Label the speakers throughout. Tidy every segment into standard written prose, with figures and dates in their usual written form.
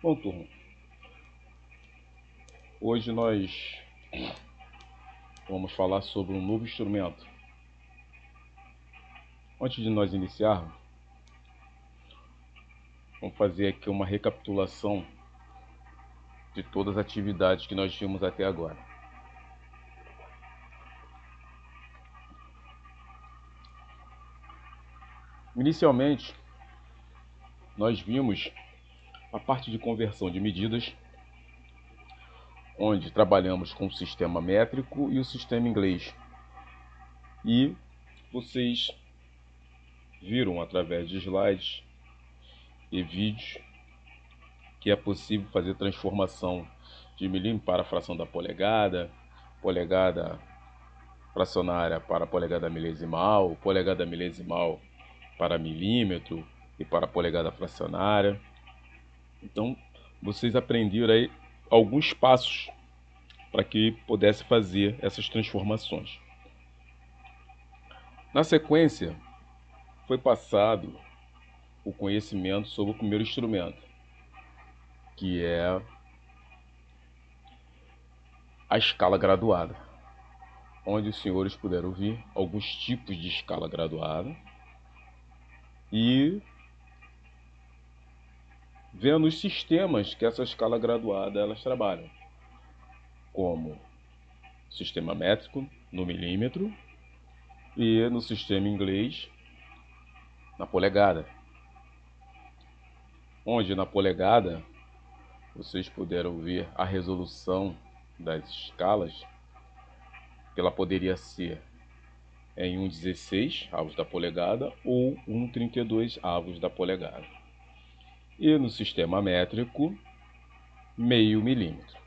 Speaker 1: Bom, turma, hoje nós vamos falar sobre um novo instrumento. Antes de nós iniciarmos, vamos fazer aqui uma recapitulação de todas as atividades que nós vimos até agora. Inicialmente, nós vimos a parte de conversão de medidas, onde trabalhamos com o sistema métrico e o sistema inglês. E vocês viram através de slides e vídeos que é possível fazer transformação de milímetro para a fração da polegada, polegada fracionária para polegada milesimal, polegada milesimal para milímetro e para polegada fracionária. Então, vocês aprenderam aí alguns passos para que pudesse fazer essas transformações. Na sequência, foi passado o conhecimento sobre o primeiro instrumento, que é a escala graduada, onde os senhores puderam ver alguns tipos de escala graduada e vendo os sistemas que essa escala graduada elas trabalham, como sistema métrico no milímetro e no sistema inglês na polegada, onde na polegada vocês puderam ver a resolução das escalas, que ela poderia ser em 1/16 avos da polegada ou 1/32 avos da polegada. E no sistema métrico, meio milímetro.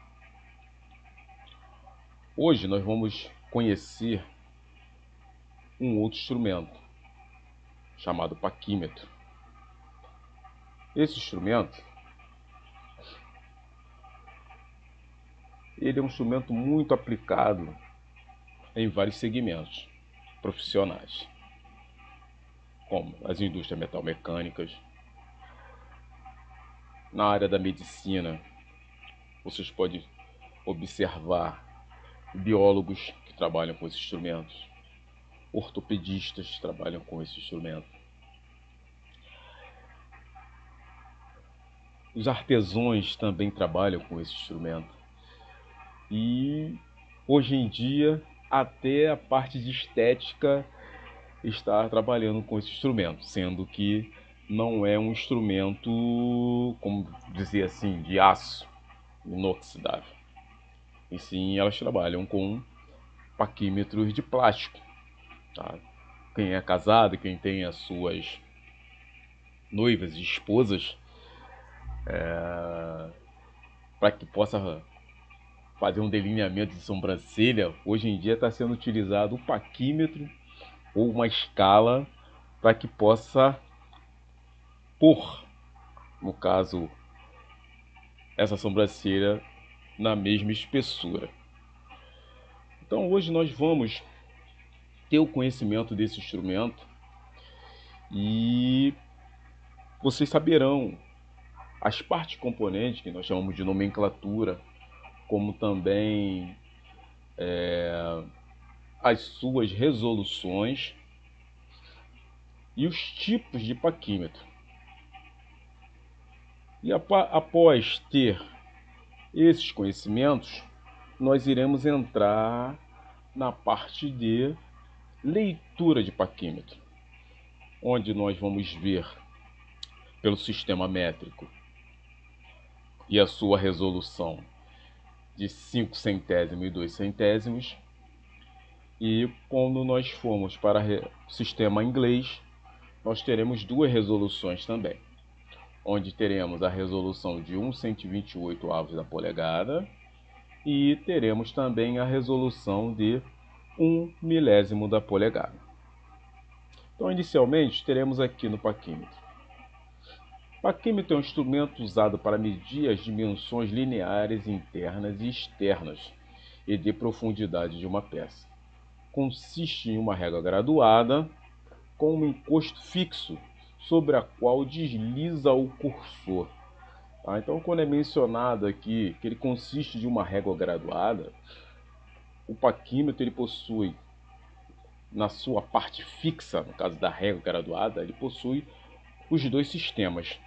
Speaker 1: Hoje nós vamos conhecer um outro instrumento, chamado paquímetro. Esse instrumento, ele é um instrumento muito aplicado em vários segmentos profissionais, como as indústrias metalmecânicas. Na área da medicina, vocês podem observar biólogos que trabalham com esses instrumentos, ortopedistas que trabalham com esse instrumento. Os artesãos também trabalham com esse instrumento. E hoje em dia, até a parte de estética está trabalhando com esse instrumento, sendo que não é um instrumento, como dizer assim, de aço inoxidável. E sim, elas trabalham com paquímetros de plástico. Tá? Quem é casado, quem tem as suas noivas e esposas, para que possa fazer um delineamento de sobrancelha, hoje em dia está sendo utilizado o paquímetro ou uma escala para que possa pôr, no caso, essa sobrancelha na mesma espessura. Então hoje nós vamos ter o conhecimento desse instrumento e vocês saberão as partes componentes, que nós chamamos de nomenclatura, como também as suas resoluções e os tipos de paquímetro. E após ter esses conhecimentos, nós iremos entrar na parte de leitura de paquímetro, onde nós vamos ver pelo sistema métrico e a sua resolução de 5 centésimos e 2 centésimos. E quando nós formos para o sistema inglês, nós teremos duas resoluções também, onde teremos a resolução de 1/128 avos da polegada e teremos também a resolução de 1 milésimo da polegada. Então, inicialmente, teremos aqui no paquímetro. Paquímetro é um instrumento usado para medir as dimensões lineares internas e externas e de profundidade de uma peça. Consiste em uma régua graduada com um encosto fixo sobre a qual desliza o cursor Tá? Então, quando é mencionado aqui que ele consiste de uma régua graduada, o paquímetro ele possui, na sua parte fixa, no caso da régua graduada, ele possui os dois sistemas.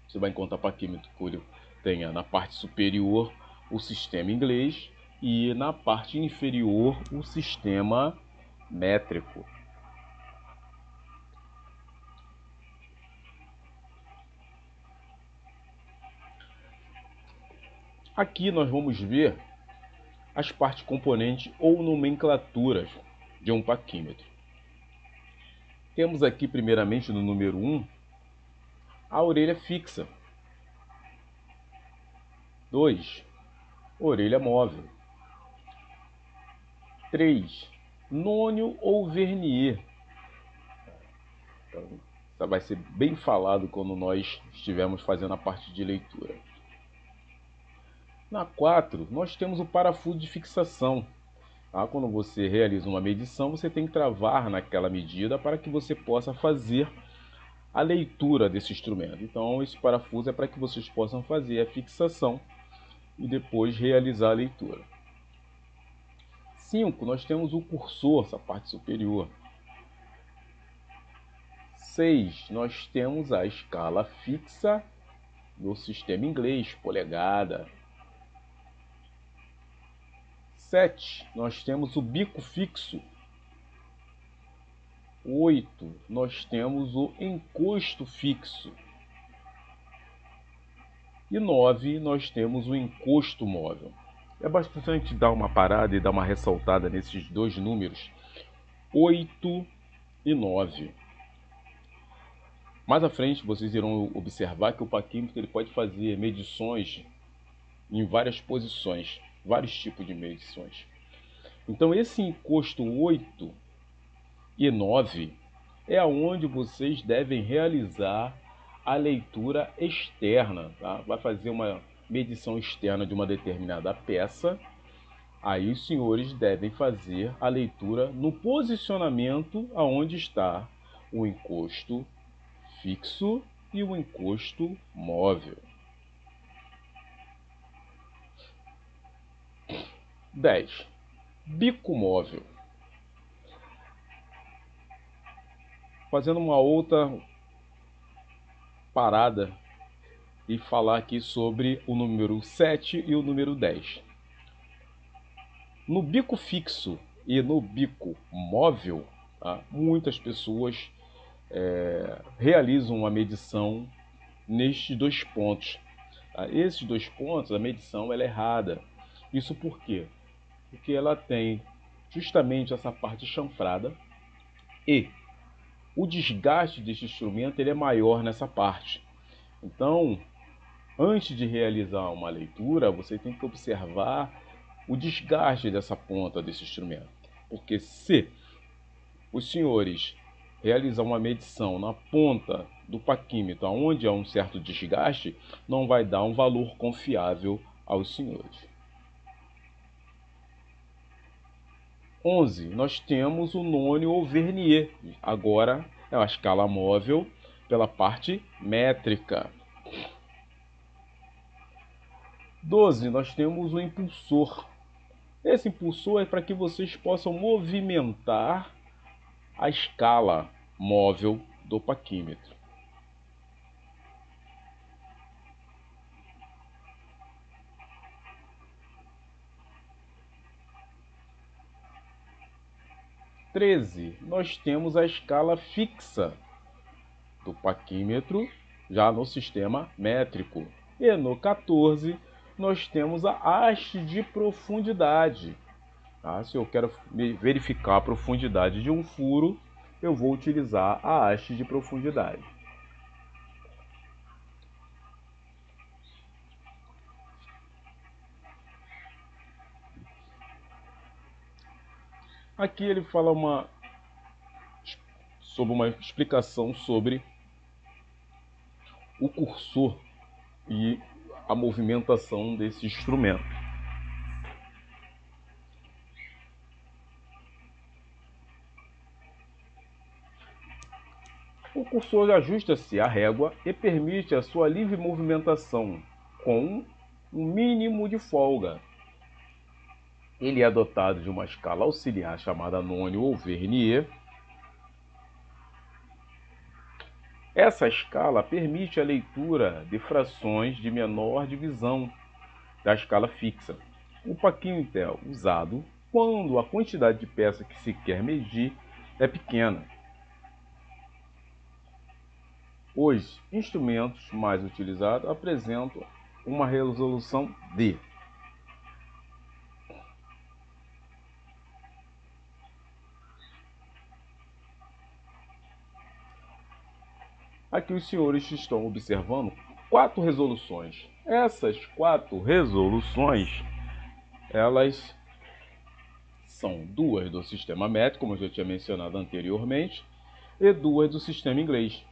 Speaker 1: Você vai encontrar paquímetro que ele tenha na parte superior o sistema inglês e na parte inferior o sistema métrico. Aqui nós vamos ver as partes componentes ou nomenclaturas de um paquímetro. Temos aqui primeiramente no número 1 a orelha fixa. 2. Orelha móvel. 3. Nônio ou vernier. Então, isso vai ser bem falado quando nós estivermos fazendo a parte de leitura. Na 4, nós temos o parafuso de fixação. Tá? Quando você realiza uma medição, você tem que travar naquela medida para que você possa fazer a leitura desse instrumento. Então, esse parafuso é para que vocês possam fazer a fixação e depois realizar a leitura. 5, nós temos o cursor, essa parte superior. 6, nós temos a escala fixa do sistema inglês, polegada. 7, nós temos o bico fixo. 8, nós temos o encosto fixo. E 9, nós temos o encosto móvel. É bastante dar uma parada e dar uma ressaltada nesses dois números, 8 e 9. Mais à frente, vocês irão observar que o paquímetro ele pode fazer medições em várias posições, vários tipos de medições. Então, esse encosto 8 e 9 é onde vocês devem realizar a leitura externa. Tá? Vai fazer uma medição externa de uma determinada peça. Aí os senhores devem fazer a leitura no posicionamento aonde está o encosto fixo e o encosto móvel. 10. Bico móvel. Fazendo uma outra parada e falar aqui sobre o número 7 e o número 10. No bico fixo e no bico móvel, tá? Muitas pessoas realizam uma medição nestes dois pontos. Tá? Esses dois pontos, a medição ela é errada. Isso por quê? Porque ela tem justamente essa parte chanfrada e o desgaste deste instrumento ele é maior nessa parte. Então, antes de realizar uma leitura, você tem que observar o desgaste dessa ponta desse instrumento. Porque se os senhores realizar uma medição na ponta do paquímetro onde há um certo desgaste, não vai dar um valor confiável aos senhores. 11. Nós temos o nônio ou vernier. Agora é a escala móvel pela parte métrica. 12. Nós temos o impulsor. Esse impulsor é para que vocês possam movimentar a escala móvel do paquímetro. 13, nós temos a escala fixa do paquímetro, já no sistema métrico. E no 14, nós temos a haste de profundidade. Tá? Se eu quero verificar a profundidade de um furo, eu vou utilizar a haste de profundidade. Aqui ele fala sobre uma explicação sobre o cursor e a movimentação desse instrumento. O cursor ajusta-se à régua e permite a sua livre movimentação, com um mínimo de folga. Ele é dotado de uma escala auxiliar chamada nônio ou vernier. Essa escala permite a leitura de frações de menor divisão da escala fixa. O paquímetro é usado quando a quantidade de peça que se quer medir é pequena. Os instrumentos mais utilizados apresentam uma resolução D. Aqui os senhores estão observando 4 resoluções. Essas 4 resoluções, elas são 2 do sistema métrico, como eu já tinha mencionado anteriormente, e 2 do sistema inglês.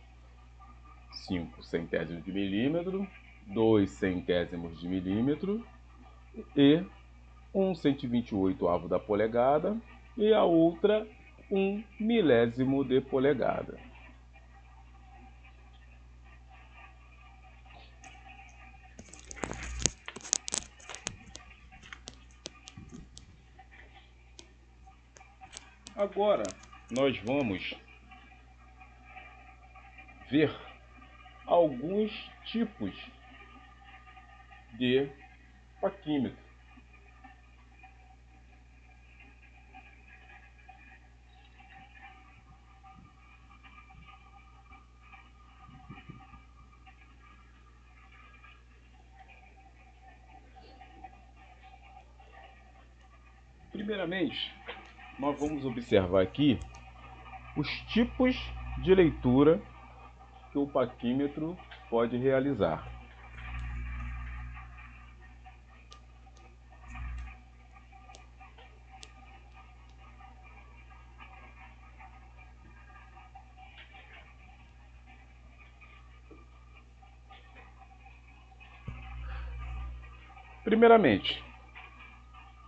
Speaker 1: 5 centésimos de milímetro, 2 centésimos de milímetro e 1/128º da polegada e a outra 1 milésimo de polegada. Agora nós vamos ver alguns tipos de paquímetro. Primeiramente, nós vamos observar aqui os tipos de leitura que o paquímetro pode realizar. Primeiramente,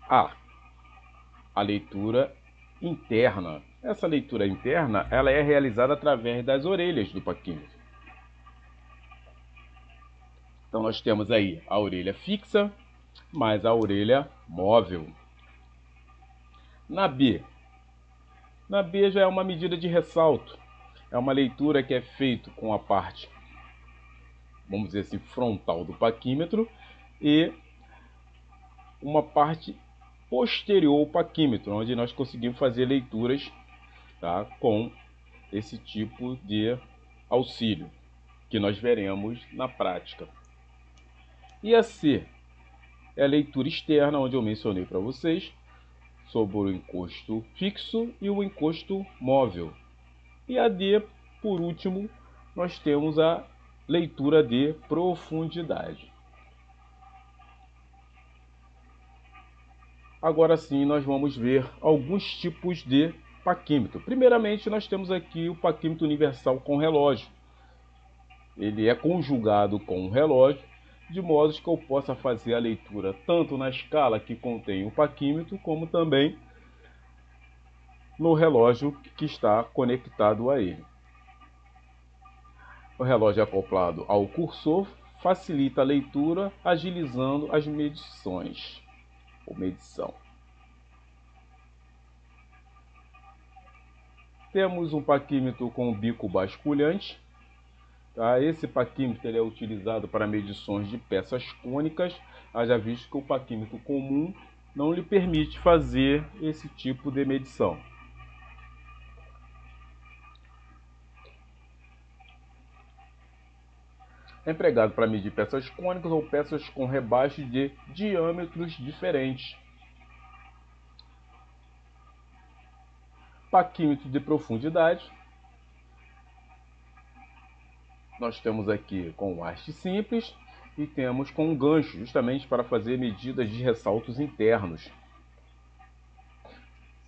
Speaker 1: a leitura interna. Essa leitura interna, ela é realizada através das orelhas do paquímetro. Então nós temos aí a orelha fixa mais a orelha móvel. Na B já é uma medida de ressalto. É uma leitura que é feita com a parte, vamos dizer assim, frontal do paquímetro e uma parte posterior ao paquímetro, onde nós conseguimos fazer leituras, tá, com esse tipo de auxílio, que nós veremos na prática. E a C é a leitura externa, onde eu mencionei para vocês sobre o encosto fixo e o encosto móvel. E a D, por último, nós temos a leitura de profundidade. Agora sim, nós vamos ver alguns tipos de paquímetro. Primeiramente, nós temos aqui o paquímetro universal com relógio. Ele é conjugado com o relógio, de modo que eu possa fazer a leitura tanto na escala que contém o paquímetro, como também no relógio que está conectado a ele. O relógio acoplado ao cursor facilita a leitura, agilizando as medições ou medição. Temos um paquímetro com bico basculhante. Tá? Esse paquímetro ele é utilizado para medições de peças cônicas, haja visto que o paquímetro comum não lhe permite fazer esse tipo de medição. É empregado para medir peças cônicas ou peças com rebaixo de diâmetros diferentes. Paquímetro de profundidade. Nós temos aqui com haste simples e temos com gancho, justamente para fazer medidas de ressaltos internos.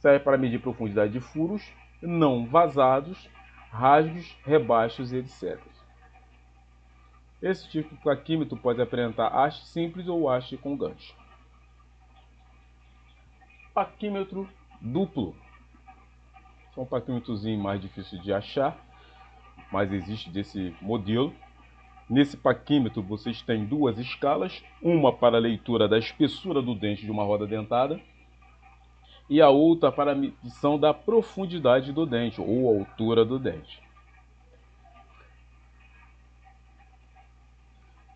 Speaker 1: Serve para medir profundidade de furos não vazados, rasgos, rebaixos, etc. Esse tipo de paquímetro pode apresentar haste simples ou haste com gancho. Paquímetro duplo. É um paquímetrozinho mais difícil de achar. mas existe desse modelo. Nesse paquímetro vocês têm duas escalas, uma para a leitura da espessura do dente de uma roda dentada e a outra para a medição da profundidade do dente ou altura do dente.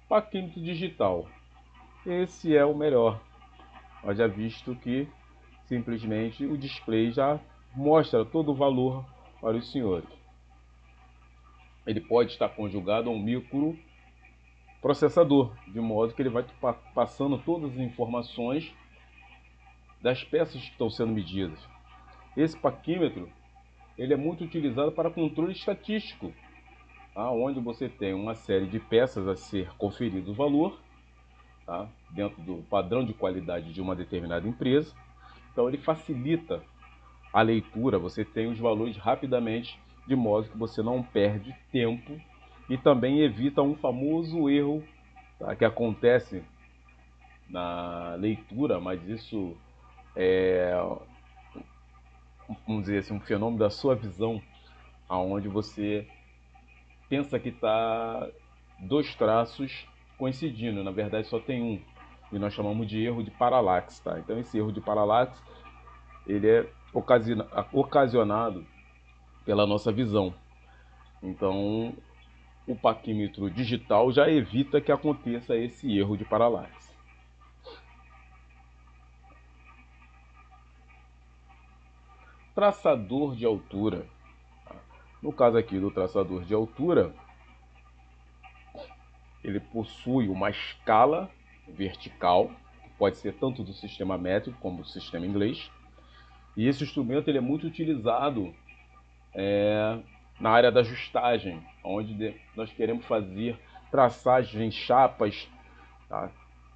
Speaker 1: Paquímetro digital. Esse é o melhor. Haja visto que simplesmente o display já mostra todo o valor para os senhores. Ele pode estar conjugado a um microprocessador, de modo que ele vai passando todas as informações das peças que estão sendo medidas. Esse paquímetro ele é muito utilizado para controle estatístico, onde você tem uma série de peças a ser conferido o valor, dentro do padrão de qualidade de uma determinada empresa. Então ele facilita a leitura, você tem os valores rapidamente, de modo que você não perde tempo e também evita um famoso erro que acontece na leitura, mas isso é, vamos dizer assim, um fenômeno da sua visão, aonde você pensa que está dois traços coincidindo, na verdade só tem um, e nós chamamos de erro de paralaxe, tá? Então esse erro de paralaxe ele é ocasionado pela nossa visão. Então o paquímetro digital já evita que aconteça esse erro de paralaxe. Traçador de altura. No caso aqui do traçador de altura, ele possui uma escala vertical, que pode ser tanto do sistema métrico como do sistema inglês. E esse instrumento ele é muito utilizado na área da ajustagem, onde nós queremos fazer traçagem em chapas,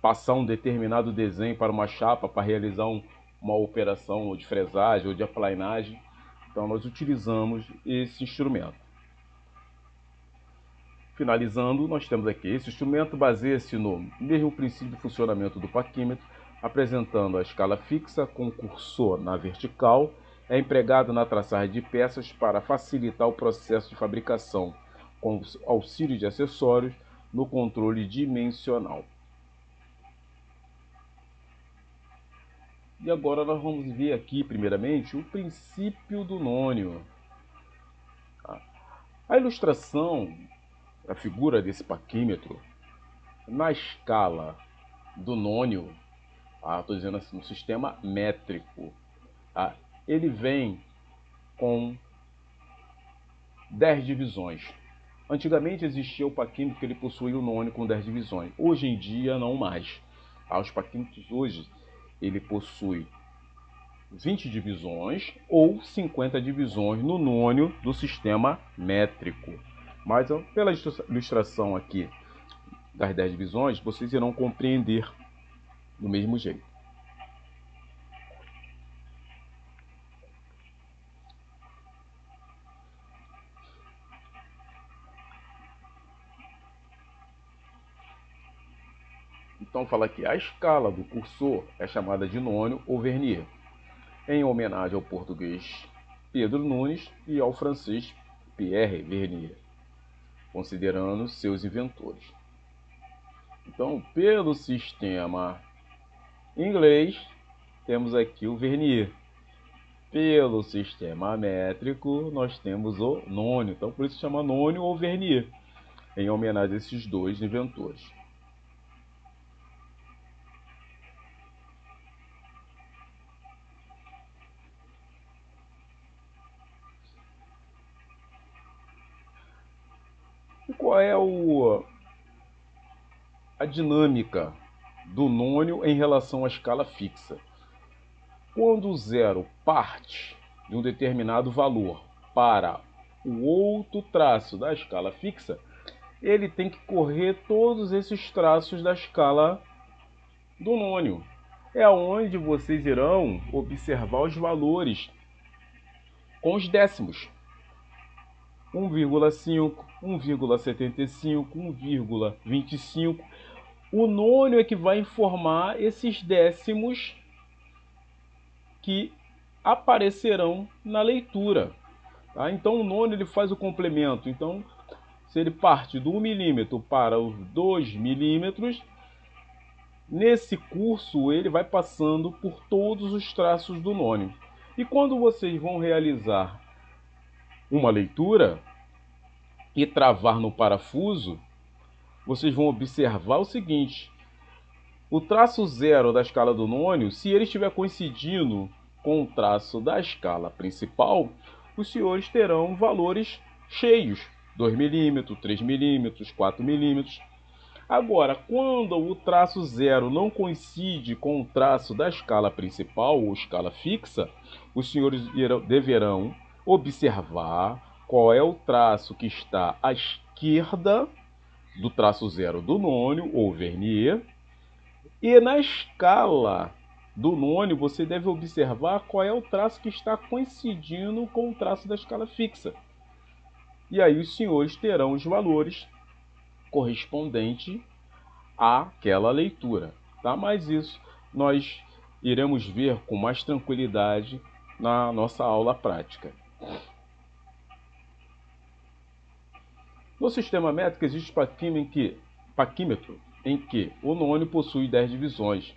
Speaker 1: passar um determinado desenho para uma chapa para realizar uma operação de fresagem ou de aplanagem. Então nós utilizamos esse instrumento. Finalizando, nós temos aqui, esse instrumento baseia-se no mesmo princípio de funcionamento do paquímetro, apresentando a escala fixa com cursor na vertical, é empregado na traçagem de peças para facilitar o processo de fabricação, com auxílio de acessórios no controle dimensional. E agora nós vamos ver aqui, primeiramente, o princípio do nônio. A ilustração da figura desse paquímetro, na escala do nônio, estou dizendo assim, no sistema métrico, ele vem com 10 divisões. Antigamente existia o paquímetro que ele possuía o nônio com 10 divisões. Hoje em dia não mais. Os paquímetros hoje ele possui 20 divisões ou 50 divisões no nônio do sistema métrico. Mas pela ilustração aqui das 10 divisões, vocês irão compreender do mesmo jeito. Então fala aqui, a escala do cursor é chamada de nônio ou vernier, em homenagem ao português Pedro Nunes e ao francês Pierre Vernier, considerando seus inventores. Então, pelo sistema inglês, temos aqui o vernier. Pelo sistema métrico, nós temos o nônio. Então, por isso chama nônio ou vernier, em homenagem a esses dois inventores. E qual é a dinâmica do nônio em relação à escala fixa? Quando o zero parte de um determinado valor para o outro traço da escala fixa, ele tem que correr todos esses traços da escala do nônio. É onde vocês irão observar os valores com os décimos. 1,5, 1,75, 1,25. O nônio é que vai informar esses décimos que aparecerão na leitura. Tá? Então o nono ele faz o complemento. Então, se ele parte do 1 milímetro para os 2 milímetros, nesse curso ele vai passando por todos os traços do nônio. E quando vocês vão realizar uma leitura e travar no parafuso, vocês vão observar o seguinte: o traço zero da escala do nônio, se ele estiver coincidindo com o traço da escala principal, os senhores terão valores cheios, 2 milímetros, 3 milímetros, 4 milímetros. Agora, quando o traço zero não coincide com o traço da escala principal ou escala fixa, os senhores deverão observar qual é o traço que está à esquerda do traço zero do nônio ou vernier. E na escala do nônio, você deve observar qual é o traço que está coincidindo com o traço da escala fixa. E aí os senhores terão os valores correspondentes àquela leitura. Tá? Mas isso nós iremos ver com mais tranquilidade na nossa aula prática. No sistema métrico existe paquímetro em que o nônio possui 10 divisões,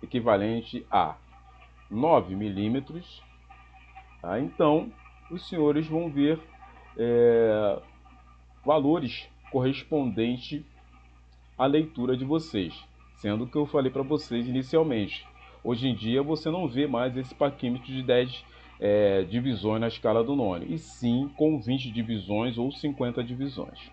Speaker 1: equivalente a 9 milímetros. Tá? Então, os senhores vão ver valores correspondentes à leitura de vocês, sendo que eu falei para vocês inicialmente. Hoje em dia você não vê mais esse paquímetro de 10 divisões na escala do nônio, e sim com 20 divisões ou 50 divisões.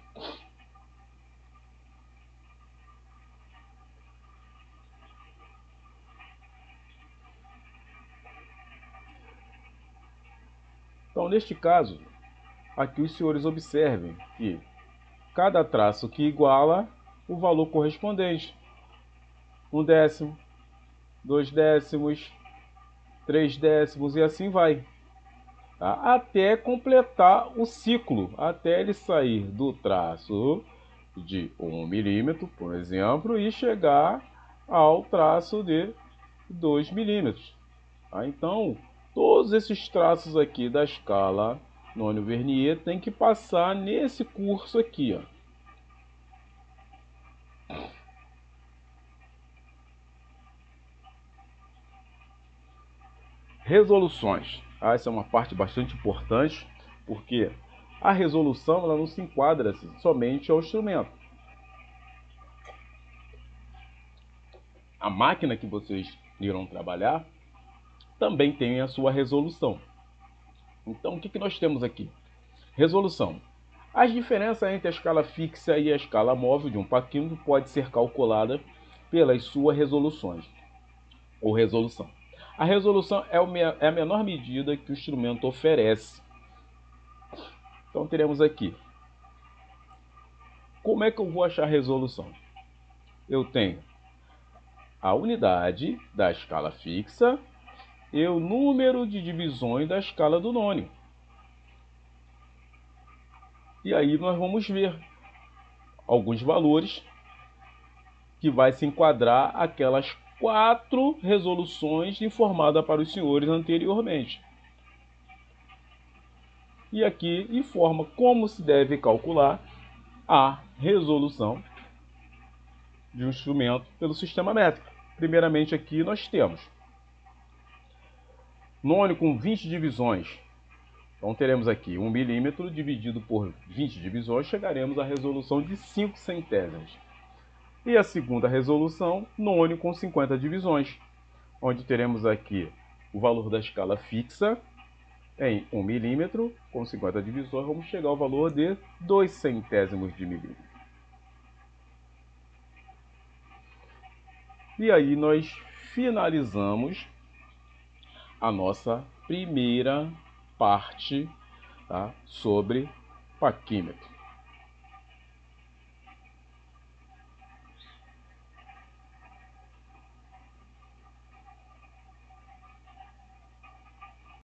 Speaker 1: Então, neste caso, aqui os senhores observem que cada traço que iguala o valor correspondente. 1 décimo, 2 décimos, 3 décimos e assim vai. Tá? Até completar o ciclo, até ele sair do traço de 1 milímetro, por exemplo, e chegar ao traço de 2 milímetros. Tá? Então, todos esses traços aqui da escala nônio-vernier tem que passar nesse curso aqui, ó. Resoluções. Essa é uma parte bastante importante, porque a resolução ela não se enquadra somente ao instrumento. A máquina que vocês irão trabalhar também tem a sua resolução. Então, o que nós temos aqui? Resolução. As diferenças entre a escala fixa e a escala móvel de um paquímetro pode ser calculada pelas suas resoluções ou resolução. A resolução é a menor medida que o instrumento oferece. Então teremos aqui. Como é que eu vou achar a resolução? Eu tenho a unidade da escala fixa e o número de divisões da escala do nônio. E aí nós vamos ver alguns valores que vai se enquadrar aquelas 4 resoluções informadas para os senhores anteriormente. E aqui informa como se deve calcular a resolução de um instrumento pelo sistema métrico. Primeiramente aqui nós temos nônio com 20 divisões. Então teremos aqui 1 milímetro dividido por 20 divisões, chegaremos à resolução de 5 centésimos. E a segunda resolução, nônio com 50 divisões, onde teremos aqui o valor da escala fixa em 1 milímetro, com 50 divisões, vamos chegar ao valor de 2 centésimos de milímetro. E aí nós finalizamos a nossa primeira parte, tá, sobre paquímetro.